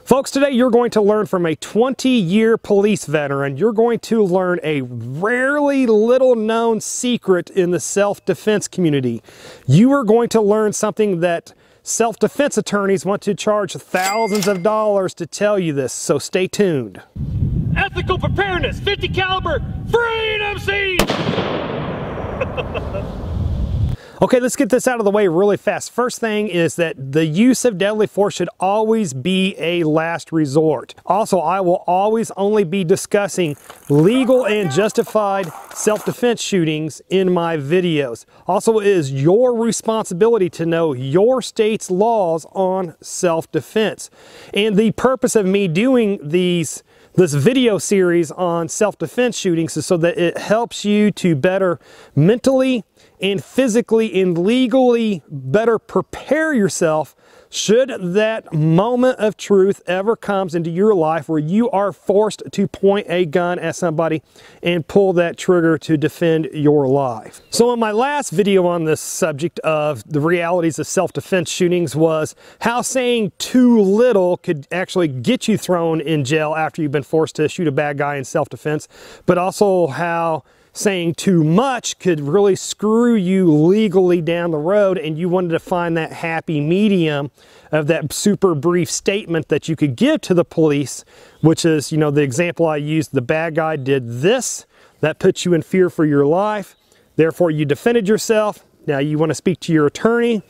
Folks, today you're going to learn from a 20-year police veteran. You're going to learn a rarely little known secret in the self-defense community. You are going to learn something that self-defense attorneys want to charge thousands of dollars to tell you this, so stay tuned. Ethical Preparedness, 50 caliber, freedom siege! Okay, let's get this out of the way really fast. First thing is that the use of deadly force should always be a last resort. Also, I will always only be discussing legal and justified self-defense shootings in my videos. Also, it is your responsibility to know your state's laws on self-defense. And the purpose of me doing this video series on self-defense shootings is so that it helps you to better mentally and physically and legally better prepare yourself should that moment of truth ever comes into your life where you are forced to point a gun at somebody and pull that trigger to defend your life. So in my last video on this subject of the realities of self-defense shootings was how saying too little could actually get you thrown in jail after you've been forced to shoot a bad guy in self-defense, but also how saying too much could really screw you legally down the road, and you wanted to find that happy medium of that super brief statement that you could give to the police, which is, you know, the example I used, the bad guy did this, that puts you in fear for your life, therefore you defended yourself, now you want to speak to your attorney,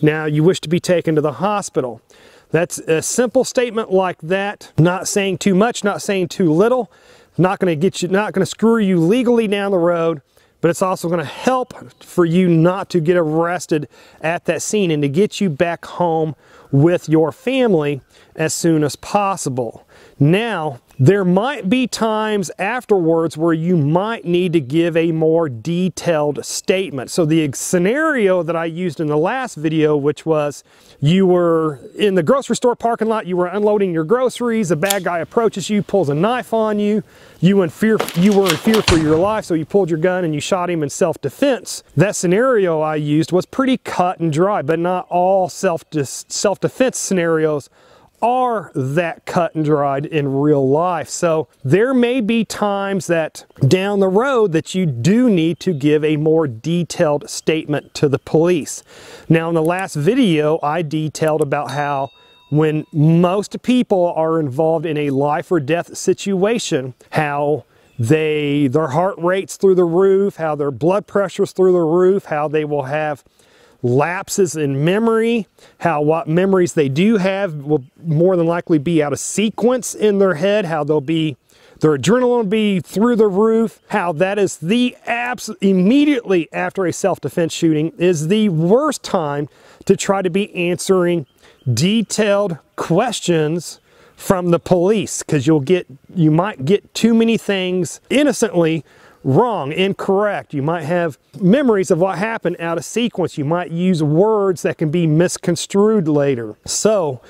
now you wish to be taken to the hospital. That's a simple statement like that, not saying too much, not saying too little. Not going to screw you legally down the road, but it's also going to help for you not to get arrested at that scene and to get you back home with your family as soon as possible. Now, there might be times afterwards where you might need to give a more detailed statement. So the scenario that I used in the last video, which was you were in the grocery store parking lot, you were unloading your groceries, a bad guy approaches you, pulls a knife on you, you were in fear for your life, so you pulled your gun and you shot him in self-defense. That scenario I used was pretty cut and dry, but not all self-defense scenarios are that cut and dried in real life. So there may be times that down the road that you do need to give a more detailed statement to the police. Now in the last video I detailed about how when most people are involved in a life or death situation, how their heart rate's through the roof, how their blood pressure's through the roof, how they will have lapses in memory, how what memories they do have will more than likely be out of sequence in their head, how their adrenaline will be through the roof, how that is immediately after a self-defense shooting is the worst time to try to be answering detailed questions from the police, because you might get too many things innocently wrong, incorrect. You might have memories of what happened out of sequence. You might use words that can be misconstrued later. So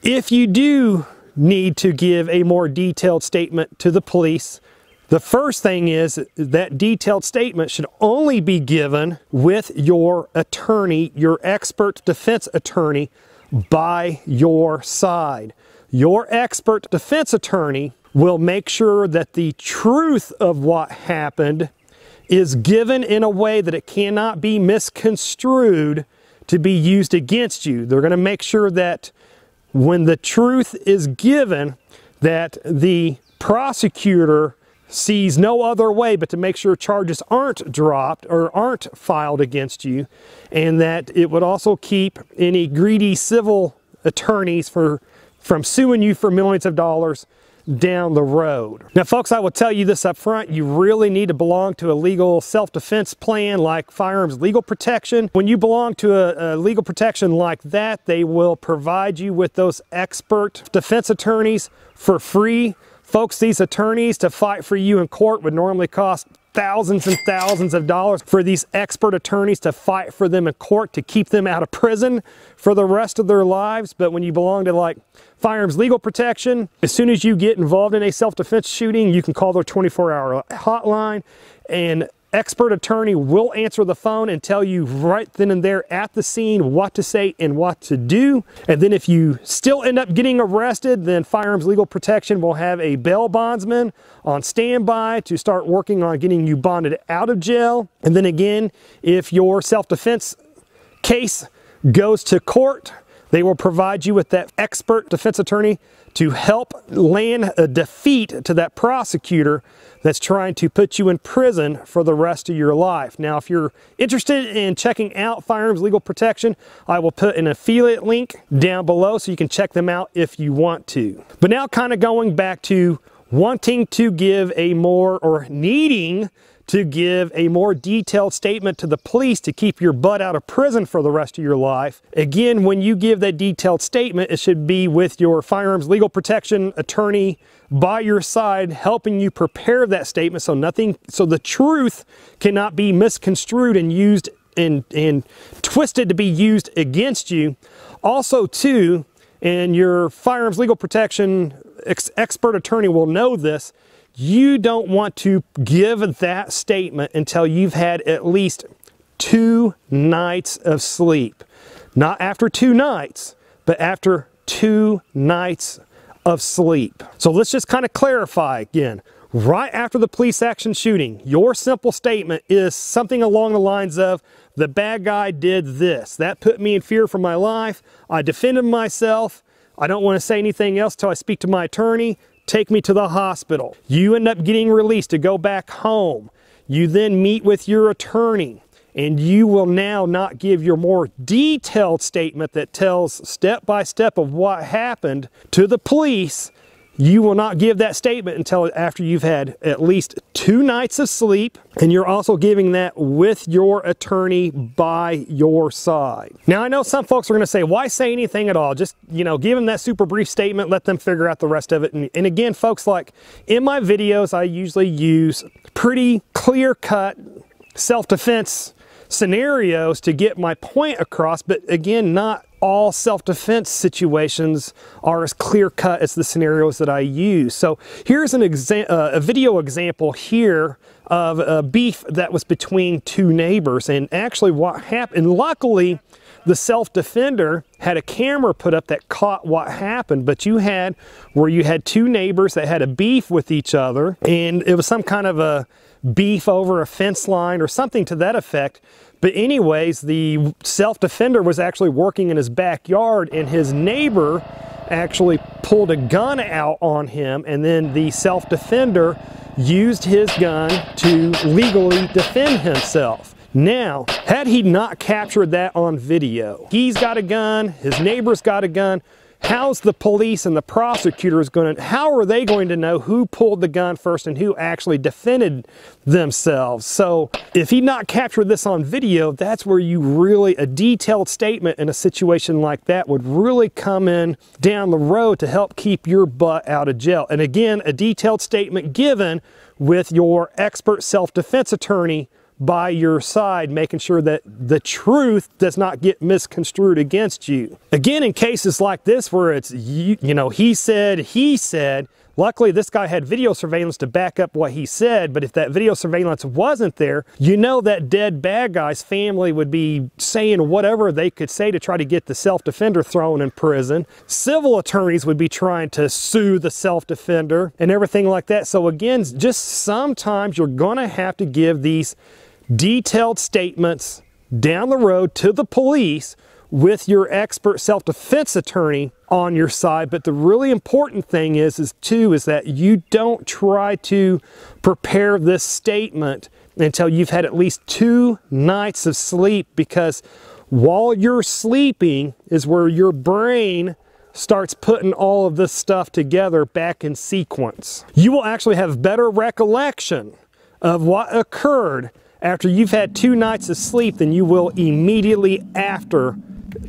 if you do need to give a more detailed statement to the police, the first thing is that detailed statement should only be given with your attorney, your expert defense attorney, by your side. Your expert defense attorney will make sure that the truth of what happened is given in a way that it cannot be misconstrued to be used against you. They're going to make sure that when the truth is given, that the prosecutor sees no other way but to make sure charges aren't dropped or aren't filed against you, and that it would also keep any greedy civil attorneys from suing you for millions of dollars down the road. Now folks, I will tell you this up front, you really need to belong to a legal self-defense plan like Firearms Legal Protection. When you belong to a legal protection like that, they will provide you with those expert defense attorneys for free. Folks, these attorneys to fight for you in court would normally cost thousands and thousands of dollars for these expert attorneys to fight for them in court to keep them out of prison for the rest of their lives. But when you belong to like Firearms Legal Protection, as soon as you get involved in a self-defense shooting, you can call their 24-hour hotline and expert attorney will answer the phone and tell you right then and there at the scene what to say and what to do. And then if you still end up getting arrested, then Firearms Legal Protection will have a bail bondsman on standby to start working on getting you bonded out of jail. And then again, if your self-defense case goes to court, they will provide you with that expert defense attorney to help land a defeat to that prosecutor that's trying to put you in prison for the rest of your life. Now, if you're interested in checking out Firearms Legal Protection, I will put an affiliate link down below so you can check them out if you want to. But now kind of going back to wanting to give a more, or needing to give a more detailed statement to the police to keep your butt out of prison for the rest of your life. Again, when you give that detailed statement, it should be with your Firearms Legal Protection attorney by your side, helping you prepare that statement so the truth cannot be misconstrued and used and twisted to be used against you. Also too, and your Firearms Legal Protection expert attorney will know this, you don't want to give that statement until you've had at least 2 nights of sleep. Not after 2 nights, but after 2 nights of sleep. So let's just kind of clarify again. Right after the police action shooting, your simple statement is something along the lines of, the bad guy did this. That put me in fear for my life. I defended myself. I don't want to say anything else till I speak to my attorney. Take me to the hospital. You end up getting released to go back home. You then meet with your attorney, and you will now not give your more detailed statement that tells step by step of what happened to the police. You will not give that statement until after you've had at least 2 nights of sleep, and you're also giving that with your attorney by your side. Now, I know some folks are going to say, why say anything at all? Just, you know, give them that super brief statement, let them figure out the rest of it. And again, folks, like in my videos, I usually use pretty clear-cut self-defense scenarios to get my point across, but again, not all self-defense situations are as clear-cut as the scenarios that I use. So here's a video example here of a beef that was between 2 neighbors, and actually what happened, and luckily the self-defender had a camera put up that caught what happened, but you had 2 neighbors that had a beef with each other, and it was some kind of a beef over a fence line or something to that effect. But anyways, the self-defender was actually working in his backyard, and his neighbor actually pulled a gun out on him, and then the self-defender used his gun to legally defend himself. Now, had he not captured that on video, he's got a gun, his neighbor's got a gun, how's the police and the prosecutors how are they going to know who pulled the gun first and who actually defended themselves? So if he not captured this on video, that's where a detailed statement in a situation like that would really come in down the road to help keep your butt out of jail. And again, a detailed statement given with your expert self-defense attorney by your side, making sure that the truth does not get misconstrued against you. Again, in cases like this where it's, you know, he said, luckily this guy had video surveillance to back up what he said, but if that video surveillance wasn't there, you know that dead bad guy's family would be saying whatever they could say to try to get the self-defender thrown in prison. Civil attorneys would be trying to sue the self-defender and everything like that. So again, just sometimes you're gonna have to give these detailed statements down the road to the police with your expert self-defense attorney on your side. But the really important thing is that you don't try to prepare this statement until you've had at least 2 nights of sleep, because while you're sleeping is where your brain starts putting all of this stuff together back in sequence. You will actually have better recollection of what occurred after you've had 2 nights of sleep than you will immediately after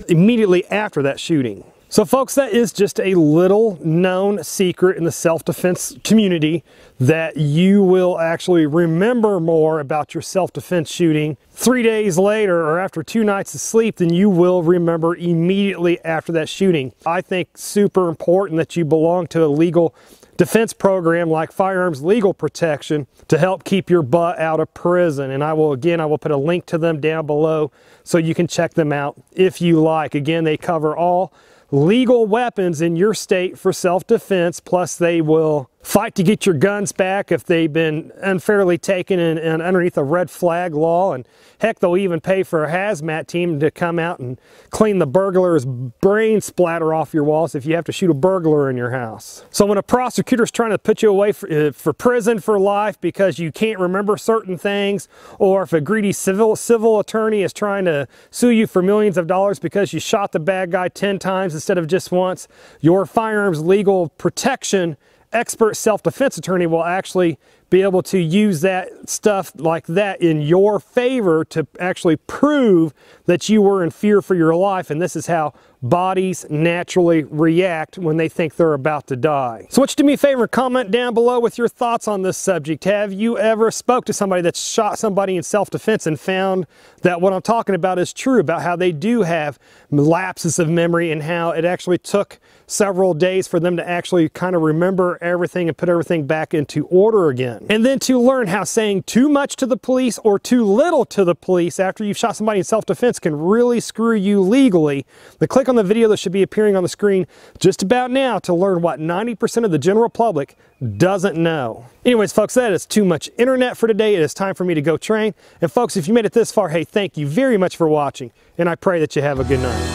that shooting. So folks, that is just a little known secret in the self-defense community that you will actually remember more about your self-defense shooting 3 days later or after 2 nights of sleep than you will remember immediately after that shooting. I think super important that you belong to a legal defense program like Firearms Legal Protection to help keep your butt out of prison. And I will put a link to them down below so you can check them out if you like. Again, they cover all legal weapons in your state for self-defense, plus they will fight to get your guns back if they've been unfairly taken and underneath a red flag law, and heck, they'll even pay for a hazmat team to come out and clean the burglar's brain splatter off your walls if you have to shoot a burglar in your house. So when a prosecutor's trying to put you away for prison for life because you can't remember certain things, or if a greedy civil attorney is trying to sue you for millions of dollars because you shot the bad guy 10 times instead of just once, your Firearms Legal Protection expert self-defense attorney will actually be able to use that stuff like that in your favor to actually prove that you were in fear for your life. And this is how bodies naturally react when they think they're about to die. So why don't you do me a favor and comment down below with your thoughts on this subject. Have you ever spoke to somebody that shot somebody in self-defense and found that what I'm talking about is true, about how they do have lapses of memory and how it actually took several days for them to actually kind of remember everything and put everything back into order again? And then to learn how saying too much to the police or too little to the police after you've shot somebody in self-defense can really screw you legally, then click on the video that should be appearing on the screen just about now to learn what 90% of the general public doesn't know. Anyways, folks, that is too much internet for today. It is time for me to go train. And folks, if you made it this far, hey, thank you very much for watching, and I pray that you have a good night.